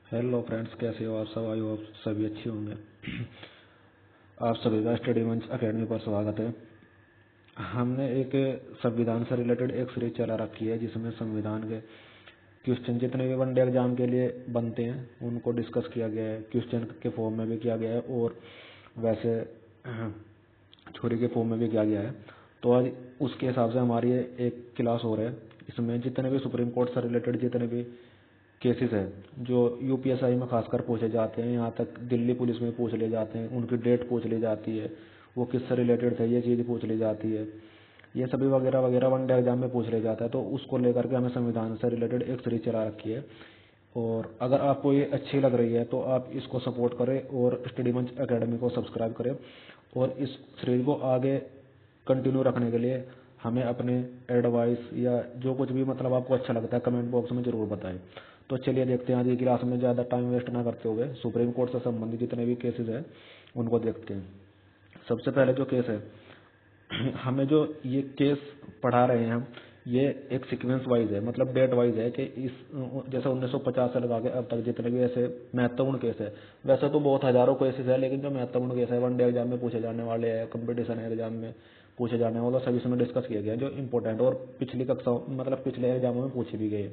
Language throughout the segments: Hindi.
हेलो फ्रेंड्स, कैसे हो आप सब? आई हो आप सभी अच्छे होंगे। आप सभी का स्टडी मंच एकेडमी पर स्वागत है। हमने एक संविधान से रिलेटेड एक सीरीज चला रखी है जिसमें संविधान के क्वेश्चन जितने भी वनडे एग्जाम के लिए बनते हैं उनको डिस्कस किया गया है। क्वेश्चन के फॉर्म में भी किया गया है और वैसे थ्योरी के फॉर्म में भी किया गया है। तो आज उसके हिसाब से हमारी एक क्लास हो रहा है। इसमें जितने भी सुप्रीम कोर्ट से रिलेटेड जितने भी केसेस है जो यूपीएसआई में खासकर पूछे जाते हैं, यहाँ तक दिल्ली पुलिस में पूछ ले जाते हैं, उनकी डेट पूछ ली जाती है, वो किससे रिलेटेड थे ये चीज़ पूछ ली जाती है, ये सभी वगैरह वगैरह वनडे एग्जाम में पूछ ले जाता है। तो उसको लेकर के हमें संविधान से रिलेटेड एक सीरीज चला रखी है। और अगर आपको ये अच्छी लग रही है तो आप इसको सपोर्ट करें और स्टडी मंच एकेडमी को सब्सक्राइब करें। और इस सीरीज को आगे कंटिन्यू रखने के लिए हमें अपने एडवाइस या जो कुछ भी मतलब आपको अच्छा लगता है कमेंट बॉक्स में ज़रूर बताएं। तो चलिए देखते हैं आज की क्लास में ज़्यादा टाइम वेस्ट ना करते हुए सुप्रीम कोर्ट से संबंधित जितने भी केसेस हैं उनको देखते हैं। सबसे पहले जो केस है हमें जो ये केस पढ़ा रहे हैं हम, ये एक सीक्वेंस वाइज है, मतलब डेट वाइज है कि इस जैसे 1950 से लगा के अब तक जितने भी ऐसे महत्वपूर्ण केस है, वैसे तो बहुत हजारों केसेस है, लेकिन जो महत्वपूर्ण केस है वनडे एग्जाम में पूछे जाने वाले हैं, कंपटीशन एग्जाम में पूछे जाने वाला सभी इसमें डिस्कस किया गया है जो इंपॉर्टेंट और पिछली कक्षाओं मतलब पिछले एग्जामों में पूछे भी गए।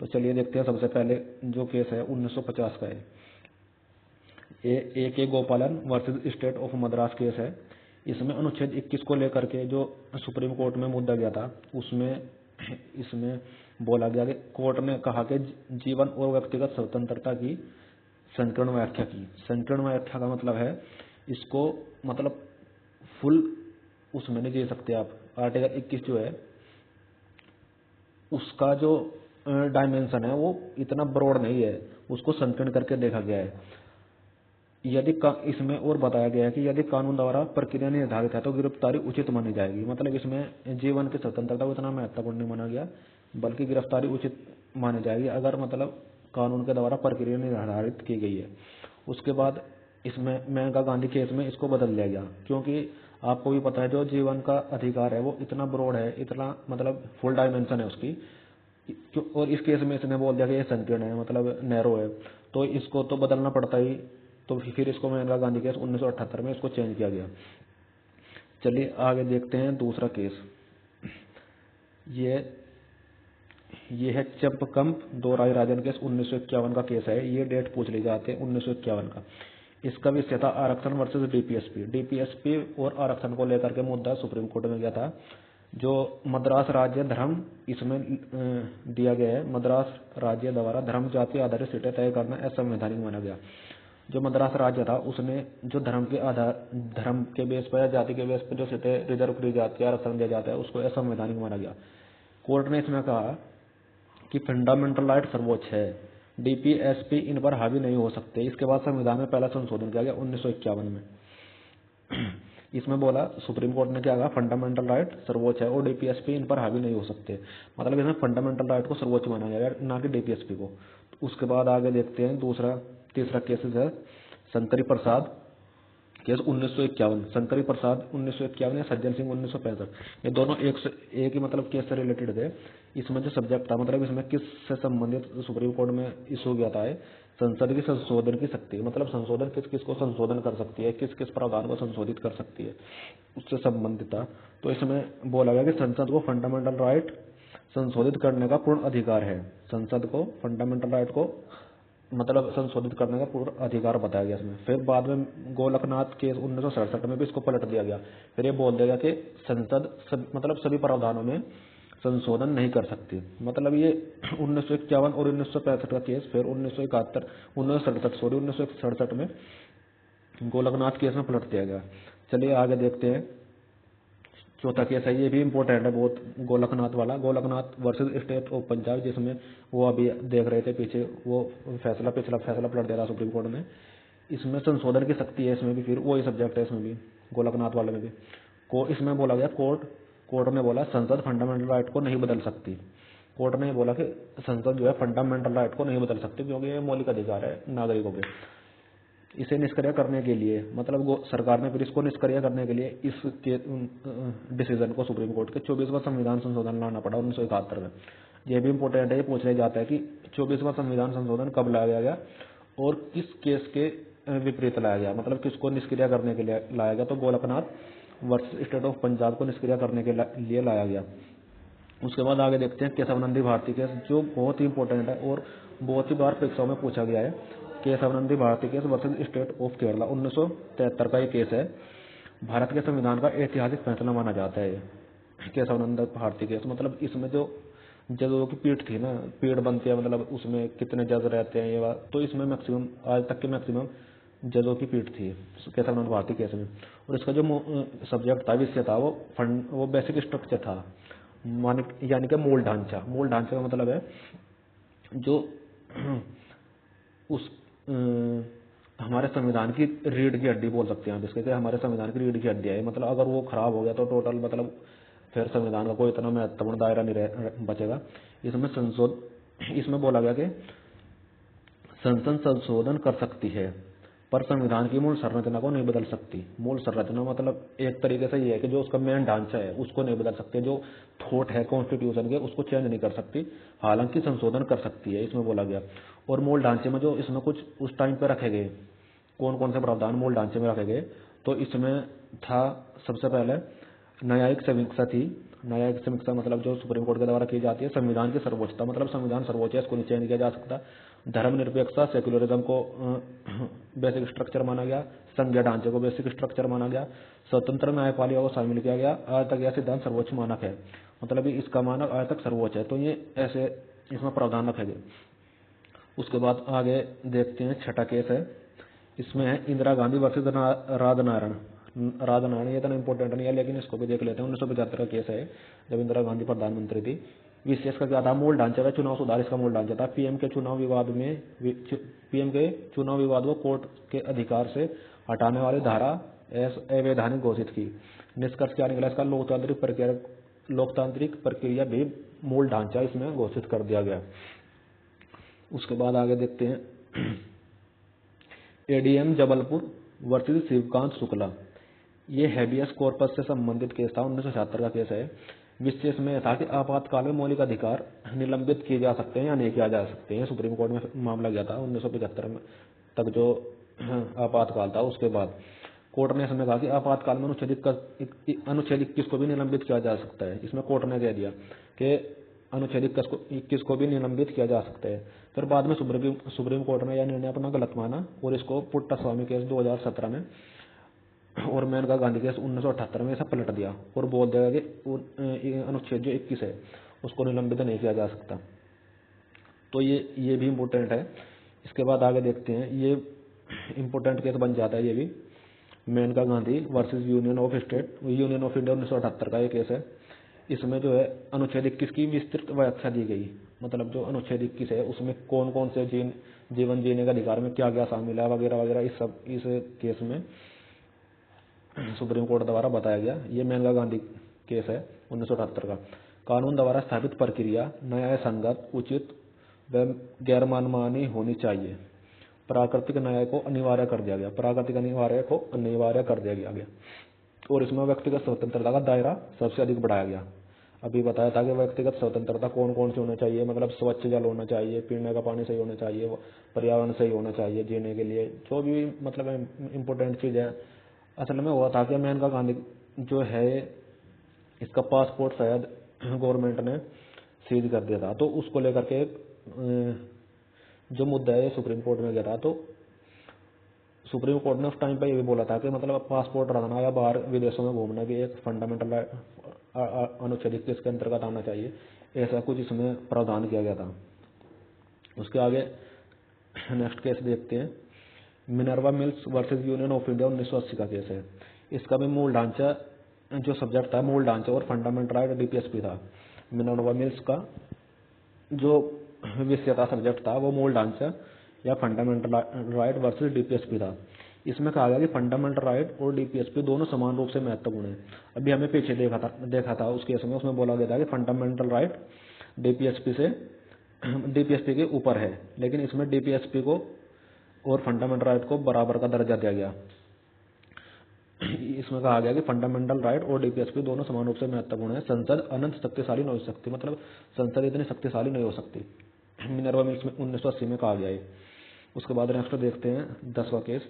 तो चलिए देखते हैं। सबसे पहले जो केस है 1950 का है। ए के गोपालन versus state of Madras case है। इसमें अनुच्छेद 21 को लेकर के जो सुप्रीम कोर्ट में मुद्दा गया था उसमें इसमें बोला गया कि कोर्ट ने कहा कि जीवन और व्यक्तिगत स्वतंत्रता की संकीर्ण व्याख्या की। संकीर्ण व्याख्या का मतलब है इसको मतलब फुल उसमें नहीं दे सकते आप। आर्टिकल 21 जो है उसका जो डायमेंशन है वो इतना ब्रॉड नहीं है, उसको संकीर्ण करके देखा गया है। यदि इसमें और बताया गया है कि यदि कानून द्वारा प्रक्रिया निर्धारित है तो गिरफ्तारी उचित मानी जाएगी। मतलब इसमें जीवन की स्वतंत्रता को इतना महत्वपूर्ण नहीं माना गया, बल्कि गिरफ्तारी उचित मानी जाएगी अगर मतलब कानून के द्वारा प्रक्रिया निर्धारित की गई है। उसके बाद इसमें मेनका गांधी केस में इसको बदल दिया गया, क्योंकि आपको भी पता है जो जीवन का अधिकार है वो इतना ब्रॉड है, इतना मतलब फुल डायमेंशन है उसकी। और इस केस में इसने बोल दिया कि ये संकीर्ण है, मतलब नैरो है, तो इसको तो बदलना पड़ता ही। तो फिर इसको मेनका गांधी केस 1978 में इसको चेंज किया गया। चलिए आगे देखते हैं दूसरा केस। ये ये है चंपकंप दोराई राजन केस 1951 का केस है। ये डेट पूछ ली जाती है 1951 का। इसका विषय था आरक्षण वर्सेस डीपीएसपी। डीपीएसपी और आरक्षण को लेकर के मुद्दा सुप्रीम कोर्ट में गया था। जो मद्रास राज्य धर्म इसमें दिया गया है, मद्रास राज्य द्वारा धर्म जाति आधारित सीटें तय करना असंवैधानिक माना गया। जो मद्रास राज्य था उसने जो धर्म के आधार धर्म के बेस पर या जाति के बेस पर जो सीटें रिजर्व करी जाती है, आरक्षण दिया जाता है, उसको असंवैधानिक माना गया। कोर्ट ने इसमें कहा कि फंडामेंटल राइट सर्वोच्च है, डीपीएसपी इन पर हावी नहीं हो सकते। इसके बाद संविधान में पहला संशोधन किया गया 1951 में। इसमें बोला सुप्रीम कोर्ट ने क्या कहा, फंडामेंटल राइट सर्वोच्च है और डीपीएसपी इन पर हावी नहीं हो सकते। मतलब इसमें फंडामेंटल राइट को सर्वोच्च माना गया ना कि डीपीएसपी को। उसके बाद आगे देखते हैं तीसरा केसेस है शंकरी प्रसाद केस 1951। शंकरी प्रसाद 1951 या सज्जन सिंह 1965, ये दोनों एक ही मतलब केस से रिलेटेड थे। इसमें जो सब्जेक्ट था मतलब इसमें किस से संबंधित सुप्रीम कोर्ट में इशू किया था, संसद की संशोधन की शक्ति, मतलब संशोधन किस किस को संशोधन कर सकती है, किस किस प्रावधान को संशोधित कर सकती है, उससे संबंधित था। तो इसमें बोला गया कि संसद को फंडामेंटल राइट संशोधित करने का पूर्ण अधिकार है। संसद को फंडामेंटल राइट को मतलब संशोधित करने का पूर्ण अधिकार बताया गया इसमें। फिर बाद में गोलकनाथ केस 1967 में भी इसको पलट दिया गया। फिर ये बोल दिया गया कि संसद मतलब सभी प्रावधानों में संशोधन नहीं कर सकती। मतलब ये 1951 और 1965 का केस फिर 1967 में गोलकनाथ केस में पलट दिया गया। चलिए आगे देखते हैं। चौथा केस है, ये भी इम्पोर्टेंट है बहुत, गोलकनाथ वाला, Golaknath versus state of Punjab, जिसमें वो अभी देख रहे थे पीछे वो पिछला फैसला पलट दिया था सुप्रीम कोर्ट ने। इसमें संशोधन की शक्ति है, इसमें भी फिर वही सब्जेक्ट है इसमें भी, गोलकनाथ वाले में भी। इसमें बोला गया कोर्ट ने बोला संसद फंडामेंटल राइट को नहीं बदल सकती। कोर्ट ने बोला कि संसद जो है फंडामेंटल राइट को नहीं बदल सकती, क्योंकि ये मौलिक अधिकार है नागरिकों के। इसे निष्क्रिय करने के लिए मतलब सरकार ने फिर इसको निष्क्रिय करने के लिए इस डिसीजन को सुप्रीम कोर्ट के 24वां संविधान संशोधन लाना पड़ा 1971 में। ये भी इंपॉर्टेंट है, ये पूछने जाता है कि 24वां संविधान संशोधन कब लाया गया और किस केस के विपरीत लाया गया, मतलब किसको निष्क्रिय करने के लिए लाया गया। तो Golaknath versus state of Punjab को निष्क्रिय करने के लिए लाया गया। उसके बाद आगे देखते हैं केशवनंदी भारती केस, जो बहुत ही इंपॉर्टेंट है और बहुत ही बार परीक्षाओं में पूछा गया है। Kesavananda Bharati case versus state of Kerala 1973 का ये केस है। भारत के संविधान का ऐतिहासिक फैसला माना जाता है ये केशवनंद भारती केस। मतलब इसमें जो जजों की पीठ थी ना, पीठ बनती है, मतलब उसमें कितने जज रहते हैं ये बात, तो इसमें मैक्सिमम आज तक के मैक्सिमम जजों की पीठ थी केशवनंद भारती केस में। और इसका जो सब्जेक्ट था, विषय था, वो बेसिक स्ट्रक्चर था, यानी कि मूल ढांचा। मूल ढांचे का मतलब है जो उस हमारे संविधान की रीढ़ की हड्डी बोल सकते हैं आप इसके, हमारे संविधान की रीढ़ की हड्डी है। मतलब अगर वो खराब हो गया तो टोटल मतलब फिर संविधान का कोई इतना महत्वपूर्ण दायरा नहीं बचेगा। इसमें बोला गया कि संसद संशोधन कर सकती है पर संविधान की मूल संरचना को नहीं बदल सकती। मूल संरचना मतलब एक तरीके से ये है कि जो उसका मेन ढांचा है उसको नहीं बदल सकते, जो थॉट है कॉन्स्टिट्यूशन के उसको चेंज नहीं कर सकती, हालांकि संशोधन कर सकती है, इसमें बोला गया। और मूल ढांचे में जो इसमें कुछ उस टाइम पर रखे गए, कौन कौन से प्रावधान मूल ढांचे में रखे गए, तो इसमें था सबसे पहले न्यायिक समीक्षा थी। न्यायिक समीक्षा मतलब जो सुप्रीम कोर्ट के द्वारा की जाती है। संविधान की सर्वोच्चता, मतलब संविधान सर्वोच्च है, इसको नीचे नहीं किया जा सकता। धर्मनिरपेक्षता, सेक्युलरिज्म को बेसिक स्ट्रक्चर माना गया। संघीय ढांचे को बेसिक स्ट्रक्चर माना गया। स्वतंत्र न्यायपालिका को शामिल किया गया। आज तक यह सिद्धांत सर्वोच्च मानक है, मतलब इसका मानक आज तक सर्वोच्च है। तो ये ऐसे इसमें प्रावधान रखे गए। उसके बाद आगे देखते हैं, छठा केस है, इसमें है इंदिरा गांधी वर्सेस राजनारायण। ये इतना इंपॉर्टेंट नहीं है लेकिन इसको भी देख लेते हैं। 1975 का केस है, जब इंदिरा गांधी प्रधानमंत्री थी। विशेष का क्या था, मूल ढांचा का चुनाव सुधार इसका मूल ढांचा था। पीएम के चुनाव विवाद को कोर्ट के अधिकार से हटाने वाली धारा अवैधानिक घोषित की। निष्कर्ष क्या निकला इसका, लोकतांत्रिक प्रक्रिया भी मूल ढांचा इसमें घोषित कर दिया गया। उसके बाद आगे देखते हैं एडीएम जबलपुर वर्सेस शिवकांत शुक्ला। ये हैबियस कॉर्पस से संबंधित केस था, 1976 का केस है। विशेष में था कि आपातकाल में मौलिक अधिकार निलंबित किए जा सकते हैं या नहीं किया जा सकते हैं। सुप्रीम कोर्ट में मामला गया था 1975 में तक, जो आपातकाल था। उसके बाद कोर्ट ने इसमें कहा कि आपातकाल में अनुच्छेद 21 को भी निलंबित किया जा सकता है। इसमें कोर्ट ने कह दिया कि अनुच्छेद 21 को भी निलंबित किया जा सकता है। फिर बाद में सुप्रीम कोर्ट ने यह निर्णय अपना गलत माना और इसको पुट्टास्वामी केस 2017 में और मेनका गांधी केस 1978 में ऐसा पलट दिया और बोल दिया कि अनुच्छेद जो 21 है उसको निलंबित नहीं किया जा सकता। तो ये भी इम्पोर्टेंट है। इसके बाद आगे देखते हैं, ये इम्पोर्टेंट केस बन जाता है ये भी, Maneka Gandhi versus Union of India 1978 का ये केस है। इसमें जो है अनुच्छेद 21 की विस्तृत व्याख्या दी गई। मतलब जो अनुच्छेद 21 है उसमें कौन कौन से जीवन जीने का अधिकार में क्या क्या शामिल है वगैरह वगैरह, इस केस में सुप्रीम कोर्ट द्वारा बताया गया। ये मेनका गांधी केस है 1978 का। कानून द्वारा स्थापित प्रक्रिया न्याय संगत, उचित व गैर मनमानी होनी चाहिए। प्राकृतिक न्याय को अनिवार्य कर दिया गया। और इसमें व्यक्तिगत स्वतंत्रता का दायरा सबसे अधिक बढ़ाया गया। अभी बताया था कि व्यक्तिगत स्वतंत्रता कौन कौन सी होना चाहिए, मतलब स्वच्छ जल होना चाहिए, पीने का पानी सही होना चाहिए, पर्यावरण सही होना चाहिए जीने के लिए, जो भी मतलब इम्पोर्टेंट चीज़ है। असल में हुआ था कि मेनका गांधी जो है इसका पासपोर्ट शायद गवर्नमेंट ने सीज कर दिया था, तो उसको लेकर के जो मुद्दा है सुप्रीम कोर्ट में गया था। तो सुप्रीम कोर्ट ने उस टाइम पर ये भी बोला था कि मतलब पासपोर्ट रखना या बाहर विदेशों में घूमना भी एक फंडामेंटल अनुच्छेद 21 के अंतर्गत आना चाहिए। ऐसा कुछ इसमें प्रावधान किया गया था। उसके आगे नेक्स्ट केस देखते हैं, Minerva mills versus Union of India 1980 का केस है। इसका भी मूल ढांचा जो सब्जेक्ट था, मूल ढांचा और फंडामेंटल राइट डीपीएसपी था। मिनर्वा मिल्स का जो विषय था, सब्जेक्ट था, वो मूल ढांचा या फंडामेंटल राइट वर्सेस डीपीएसपी था। इसमें कहा गया कि फंडामेंटल राइट और डीपीएसपी दोनों समान रूप से महत्वपूर्ण है। अभी हमें पीछे देखा था उस केस में, उसमें बोला गया था कि फंडामेंटल राइट डीपीएसपी के ऊपर है, लेकिन इसमें डीपीएसपी को और फंडामेंटल राइट को बराबर का दर्जा दिया गया। इसमें कहा गया कि फंडामेंटल राइट और डीपीएसपी दोनों समान रूप से महत्वपूर्ण है। संसद अनंत शक्तिशाली नहीं हो सकती, मतलब संसद इतनी शक्तिशाली नहीं हो सकती। मिनर्वा मिल्स में 1980 में कहा गया है। उसके बाद नेक्स्ट देखते हैं 10वां केस।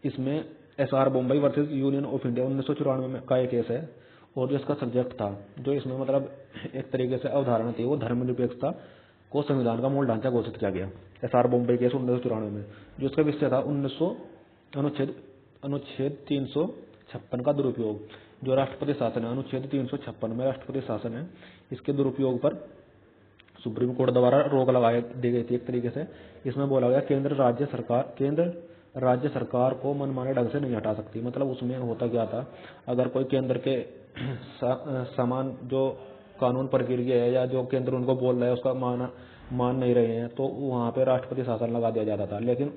इसमें SR Bommai versus Union of India 1994 में का एक केस है। और जो इसका सब्जेक्ट था, जो इसमें मतलब एक तरीके से अवधारणा थी, वो धर्मनिरपेक्षता को संविधान का मूल ढांचा घोषित किया गया। एसआर बॉम्बई केस 1994 में, जो इसका विषय था अनुच्छेद 356 का दुरुपयोग। जो राष्ट्रपति शासन है, अनुच्छेद 356 में राष्ट्रपति शासन है, इसके दुरुपयोग पर सुप्रीम कोर्ट द्वारा रोक लगा दी गई थी एक तरीके से। इसमें बोला गया केंद्र राज्य सरकार को मनमाने ढंग से नहीं हटा सकती। मतलब उसमें होता क्या था, अगर कोई केंद्र के समान जो कानून प्रक्रिया है या जो केंद्र उनको बोल रहा है उसका मान नहीं रहे हैं, तो वहां पे राष्ट्रपति शासन लगा दिया जाता था। लेकिन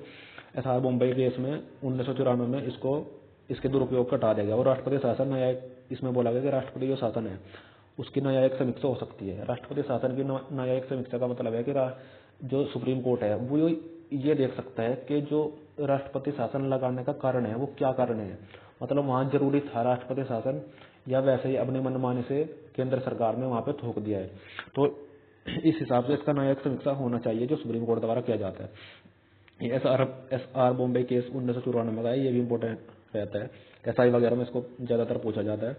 एसआर बॉम्बई केस में 1994 में इसके दुरुपयोग को हटा दिया गया और राष्ट्रपति शासन न्यायिक, इसमें बोला गया कि राष्ट्रपति जो शासन है उसकी न्यायिक समीक्षा हो सकती है। राष्ट्रपति शासन की न्यायिक समीक्षा का मतलब है कि जो सुप्रीम कोर्ट है वो ये देख सकता है कि जो राष्ट्रपति शासन लगाने का कारण है वो क्या कारण है। मतलब वहां जरूरी था राष्ट्रपति शासन या वैसे ही अपनी मनमानी से केंद्र सरकार ने वहां पे थोप दिया है। तो इस हिसाब से इसका न्यायिक समीक्षा होना चाहिए जो सुप्रीम कोर्ट द्वारा किया जाता है। एसआर बॉम्बे केस 1994 में का है, ये भी इंपॉर्टेंट रहता है। एसआई वगैरह में इसको ज्यादातर पूछा जाता है।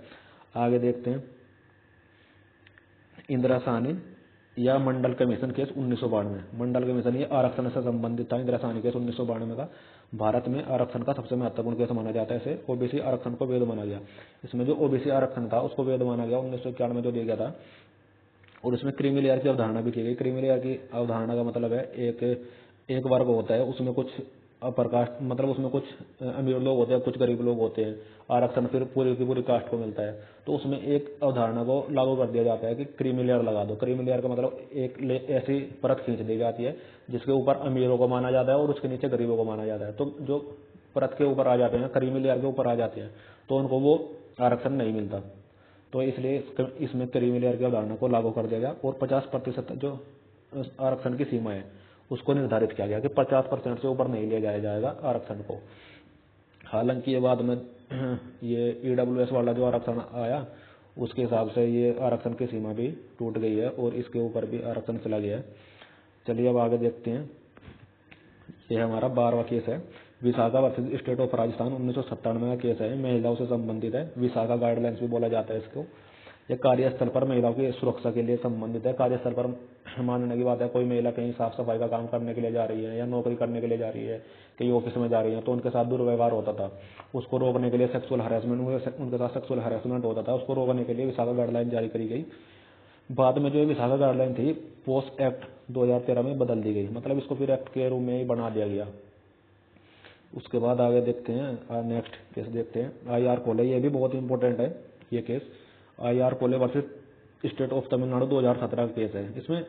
आगे देखते हैं इंदिरा साहनी या मंडल कमीशन केस 1992। मंडल कमीशन ये आरक्षण से संबंधित था। इंदिरा साहनी केस 1992 में का भारत में आरक्षण का सबसे महत्वपूर्ण केस माना जाता है। इसे ओबीसी आरक्षण को वैध माना गया। इसमें जो ओबीसी आरक्षण था उसको वैध माना गया 1991 में जो दिया गया था। और इसमें क्रीमी लेयर की अवधारणा भी की गई। क्रीमी लेयर की अवधारणा का मतलब है एक वर्ग होता है, उसमें कुछ अपर कास्ट, मतलब उसमें कुछ अमीर लोग होते हैं, कुछ गरीब लोग होते हैं। आरक्षण फिर पूरी की पूरी कास्ट को मिलता है। तो उसमें एक अवधारणा को लागू कर दिया जाता है कि क्रीमी लेयर लगा दो। क्रीमी लेयर का मतलब एक ऐसी परत खींच दी जाती है जिसके ऊपर अमीरों को माना जाता है और उसके नीचे गरीबों को माना जाता है। तो जो परत के ऊपर आ जाते हैं, क्रीमी लेयर के ऊपर आ जाते हैं, तो उनको वो आरक्षण नहीं मिलता। तो इसलिए इसमें क्रीमी लेयर की अवधारणा को लागू कर दिया गया और 50% जो आरक्षण की सीमा है उसको निर्धारित किया गया कि 50% से ऊपर नहीं लिया जाएगा आरक्षण को। हालांकि ये बाद में ये ईडब्ल्यूएस वाला जो आरक्षण आया उसके हिसाब से ये आरक्षण की सीमा भी टूट गई है और इसके ऊपर भी आरक्षण चला गया है। चलिए अब आगे देखते हैं। ये हमारा 12वां केस है, Vishakha versus state of Rajasthan 1997 का केस है। महिलाओं से संबंधित है। विशाखा गाइडलाइंस भी बोला जाता है इसको। यह कार्यस्थल पर महिलाओं की सुरक्षा के लिए संबंधित है। कार्यस्थल पर मानने की बात है, कोई महिला कहीं साफ सफाई का काम करने के लिए जा रही है या नौकरी करने के लिए जा रही है, कहीं ऑफिस में जा रही है, तो उनके साथ दुर्व्यवहार होता था। उसको रोकने के लिए सेक्सुअल हरासमेंट, उनके साथ सेक्सुअल हरासमेंट होता था। उसको रोकने के लिए विशाखा गाइडलाइन जारी करी गई। बाद में जो विशाखा गाइडलाइन थी पोस्ट एक्ट 2013 में बदल दी गई। मतलब इसको फिर एक्ट के रूप में ही बना दिया गया। उसके बाद आगे देखते हैं, नेक्स्ट केस देखते हैं आईआर कोले। ये भी बहुत इंपॉर्टेंट है ये केस। आईआर कोले वर्सेस स्टेट ऑफ तमिलनाडु 2017 का केस है। इसमें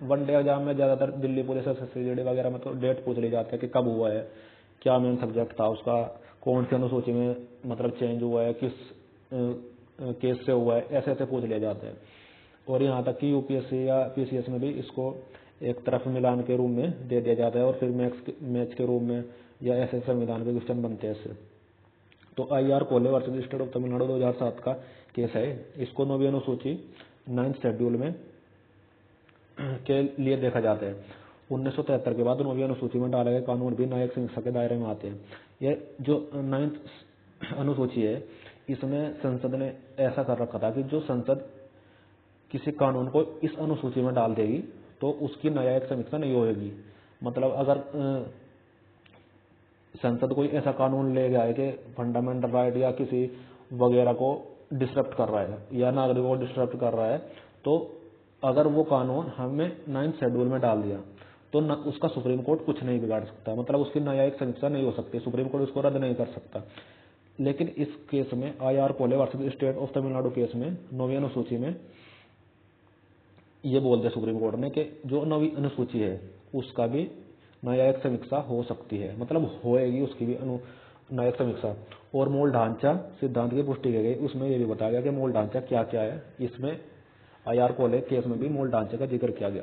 वनडे एग्जाम में ज्यादातर दिल्ली पुलिस एसएससी वगैरह में तो डेट पूछ ली जाती है कि कब हुआ है, क्या मेन सब्जेक्ट था उसका, कौन सी अनुसूची में मतलब चेंज हुआ है, किस केस से हुआ है, ऐसे ऐसे पूछ लिया जाता है। और यहाँ तक कि यूपीएससी या पीसीएस में भी इसको एक तरफ मिलान के रूप में दे दिया जाता है और फिर मैच के रूप में या ऐसे संविधान के क्वेश्चन बनते हैं इससे। तो आईआर कोले वर्सेस स्टेट ऑफ तमिलनाडु 2007 का केस है। इसको 9वीं अनुसूची 9th शेड्यूल में के लिए देखा जाता है। 1973 के बाद 9वीं अनुसूची में डाले गए कानून भी न्यायिक समीक्षा के दायरे में आते हैं। यह जो 9th अनुसूची है इसमें संसद ने ऐसा कर रखा था कि जो संसद किसी कानून को इस अनुसूची में डाल देगी तो उसकी न्यायिक समीक्षा नहीं होगी। मतलब अगर संसद कोई ऐसा कानून ले गया है कि फंडामेंटल राइट या किसी वगैरह को डिस्टर्ब कर रहा है या नागरिकों को डिस्टर्ब कर रहा है, तो अगर वो कानून हमने 9th शेड्यूल में डाल दिया तो उसका सुप्रीम कोर्ट कुछ नहीं बिगाड़ सकता। मतलब उसकी न्यायिक समीक्षा नहीं हो सकती, सुप्रीम कोर्ट उसको रद्द नहीं कर सकता। लेकिन इस केस में आईआर कोले versus state of Tamil Nadu case में 9वीं अनुसूची में ये बोल दिया सुप्रीम कोर्ट ने कि जो 9वीं अनुसूची है उसका भी न्यायिक समीक्षा हो सकती है, मतलब होएगी उसकी भी न्यायिक समीक्षा। और मूल ढांचा सिद्धांत की पुष्टि की गई। उसमें यह भी बताया गया कि मूल ढांचा क्या क्या है। इसमें आईआर कोले केस में भी मूल ढांचे का जिक्र किया गया।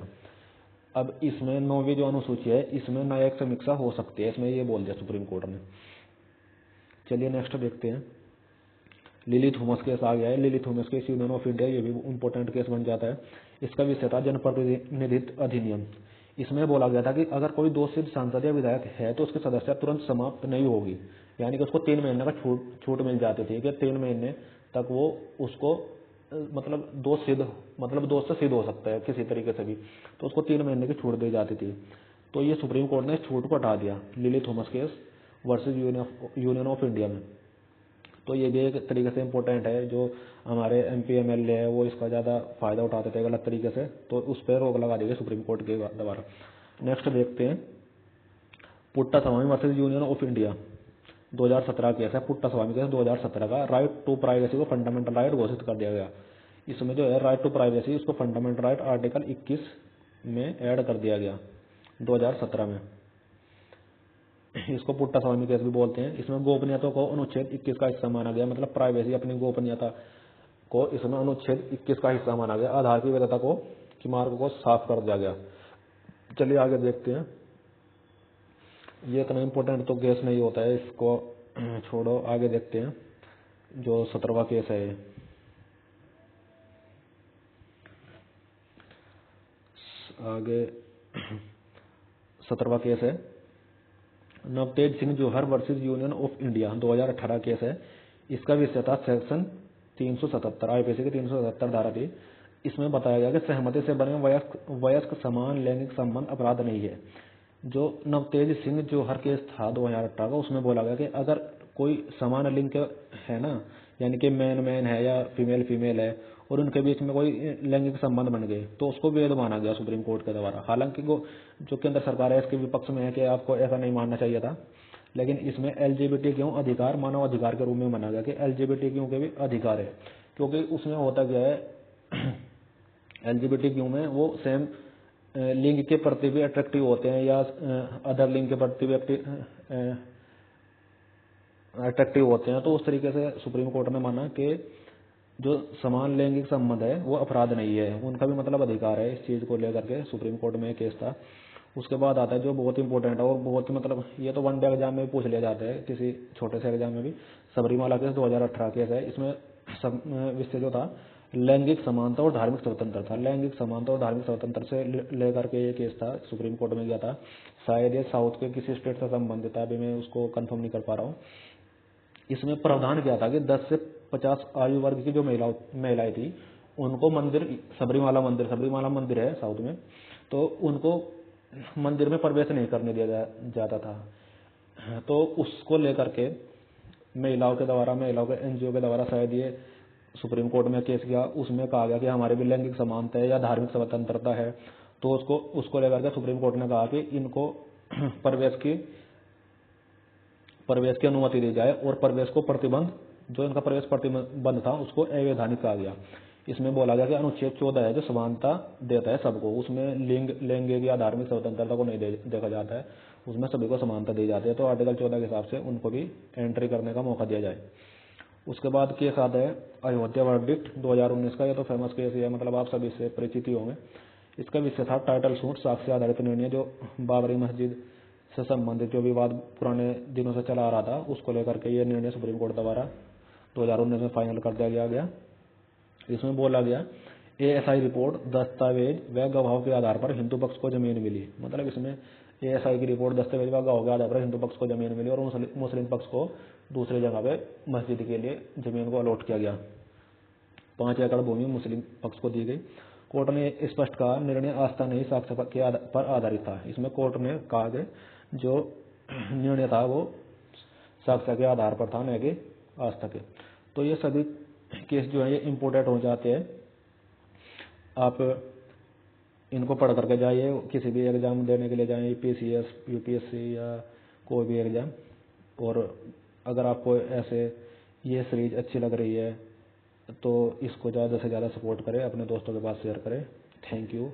अब इसमें 9वीं जो अनुसूची है इसमें न्यायिक समीक्षा हो सकती है, इसमें ये बोल दिया सुप्रीम कोर्ट ने। चलिए नेक्स्ट देखते हैं। लिली थॉमस केस आ गया है। Lily Thomas case union of India, ये भी इंपॉर्टेंट केस बन जाता है। इसका विषय था जनप्रतिनिधित्व अधिनियम। इसमें बोला गया था कि अगर कोई दोषित सांसद या विधायक है तो उसकी सदस्यता तुरंत समाप्त नहीं होगी, यानी कि उसको 3 महीने का छूट मिल जाती थी कि 3 महीने तक वो उसको मतलब दोष से सिद्ध हो सकता है किसी तरीके से भी, तो उसको 3 महीने की छूट दी जाती थी। तो ये सुप्रीम कोर्ट ने इस छूट को हटा दिया lily Thomas case versus union of India में। तो ये भी एक तरीके से इम्पोर्टेंट है, जो हमारे MP MLA है वो इसका ज़्यादा फायदा उठाते थे गलत तरीके से, तो उस पर रोक लगा दी गई सुप्रीम कोर्ट के द्वारा। नेक्स्ट देखते हैं Puttaswamy versus union of India 2017 case है। पुट्टा स्वामी केस 2017 का। राइट टू प्राइवेसी को फंडामेंटल राइट घोषित कर दिया गया। इसमें जो है राइट टू प्राइवेसी उसको फंडामेंटल राइट आर्टिकल 21 में ऐड कर दिया गया 2017 में। इसको पुट्टा स्वामी केस भी बोलते हैं। इसमें गोपनीयता को अनुच्छेद 21 का हिस्सा माना गया, मतलब प्राइवेसी अपनी गोपनीयता को इसमें अनुच्छेद 21 का हिस्सा माना गया। आधार की वैधता को की मार्ग को साफ कर दिया गया। चलिए आगे देखते हैं। ये इतना इम्पोर्टेंट तो केस नहीं होता है, इसको छोड़ो, आगे देखते हैं जो 17वां केस है। आगे 17वां केस है Navtej Singh Johar versus union of India 2018 case है। इसका विषय था सेक्शन 377 IPC की 377 धारा थी। इसमें बताया गया कि सहमति से बने वयस्क समान लैंगिक संबंध अपराध नहीं है। जो नवतेज सिंह जौहर केस था 2018 का, उसमें बोला गया कि अगर कोई समान लिंग के है ना, यानी कि मैन है या फीमेल है और उनके बीच में कोई लैंगिक संबंध बन गए तो उसको वैध माना गया सुप्रीम कोर्ट के द्वारा। हालांकि जो केंद्र सरकार है इसके विपक्ष में है कि आपको ऐसा नहीं मानना चाहिए था, लेकिन इसमें LGBTQ अधिकार मानव अधिकार के रूप में माना गया कि LGBTQ के भी अधिकार है, क्योंकि उसमें होता क्या है LGBTQ में वो सेम लिंग के प्रति भी अट्रैक्टिव होते हैं या अदर लिंग के प्रति भी अट्रैक्टिव होते हैं। तो उस तरीके से सुप्रीम कोर्ट ने माना कि जो समान लैंगिक संबंध है वो अपराध नहीं है, उनका भी मतलब अधिकार है। इस चीज को लेकर के सुप्रीम कोर्ट में केस था। उसके बाद आता है जो बहुत इंपॉर्टेंट है और बहुत मतलब ये तो वनडे एग्जाम में भी पूछ लिया जाता है, किसी छोटे से एग्जाम में भी। सबरीमाला केस 2018 केस है। इसमें विषय जो था लैंगिक समानता और धार्मिक स्वतंत्रता। लैंगिक समानता और धार्मिक स्वतंत्रता से लेकर के ये केस था, सुप्रीम कोर्ट में गया था। शायद ये साउथ के किसी स्टेट से संबंधित है, अभी मैं उसको कंफर्म नहीं कर पा रहा हूँ। इसमें प्रावधान किया था कि 10 से 50 आयु वर्ग की जो महिलाएं थी उनको मंदिर सबरीमाला मंदिर है साउथ में, तो उनको मंदिर में प्रवेश नहीं करने दिया जाता था। तो उसको लेकर के महिलाओं के NGO के द्वारा शायद ये सुप्रीम कोर्ट में केस किया। उसमें कहा गया कि हमारे भी लैंगिक समानता है या धार्मिक स्वतंत्रता है, तो उसको लेकर के सुप्रीम कोर्ट ने कहा कि इनको प्रवेश की अनुमति दी जाए और प्रवेश को प्रतिबंध, जो इनका प्रवेश प्रतिबंध था उसको अवैधानिक कहा गया। इसमें बोला गया कि अनुच्छेद 14 है जो समानता देता है सबको, उसमें लैंगिक या धार्मिक स्वतंत्रता को नहीं देखा जाता है, उसमें सभी को समानता दी जाती है। तो आर्टिकल 14 के हिसाब से उनको भी एंट्री करने का मौका दिया जाए। उसके बाद केस आता है अयोध्या वर्डिक्ट 2019 का। ये तो फेमस केस है, मतलब आप सभी से परिचित ही होंगे। इसका विषय था टाइटल सूट साक्ष्य आधारित निर्णय। जो बाबरी मस्जिद से संबंधित जो विवाद पुराने दिनों से चला आ रहा था उसको लेकर के ये निर्णय सुप्रीम कोर्ट द्वारा 2019 में फाइनल कर दिया गया। इसमें बोला गया ASI रिपोर्ट दस्तावेज व गवाहों के आधार पर हिंदू पक्ष को जमीन मिली। मतलब इसमें ASI की रिपोर्ट दस्तावेज व गवाहों के आधार पर हिंदू पक्ष को जमीन मिली और मुस्लिम पक्ष को दूसरी जगह पे मस्जिद के लिए जमीन को अलॉट किया गया। 5 एकड़ भूमि मुस्लिम पक्ष को दी गई। कोर्ट ने स्पष्ट कहा निर्णय आस्था नहीं साक्ष्य पर आधारित था। इसमें कोर्ट ने कहा कि जो निर्णय था वो साक्ष्य के आधार पर था, न कि आस्था के। तो ये सभी केस जो है ये इम्पोर्टेंट हो जाते हैं। आप इनको पढ़ करके जाइए, किसी भी एग्जाम देने के लिए जाइए, PCS UPSC या कोई भी एग्जाम। और अगर आपको ऐसे ये सीरीज अच्छी लग रही है तो इसको ज़्यादा से ज़्यादा सपोर्ट करें, अपने दोस्तों के पास शेयर करें। Thank you.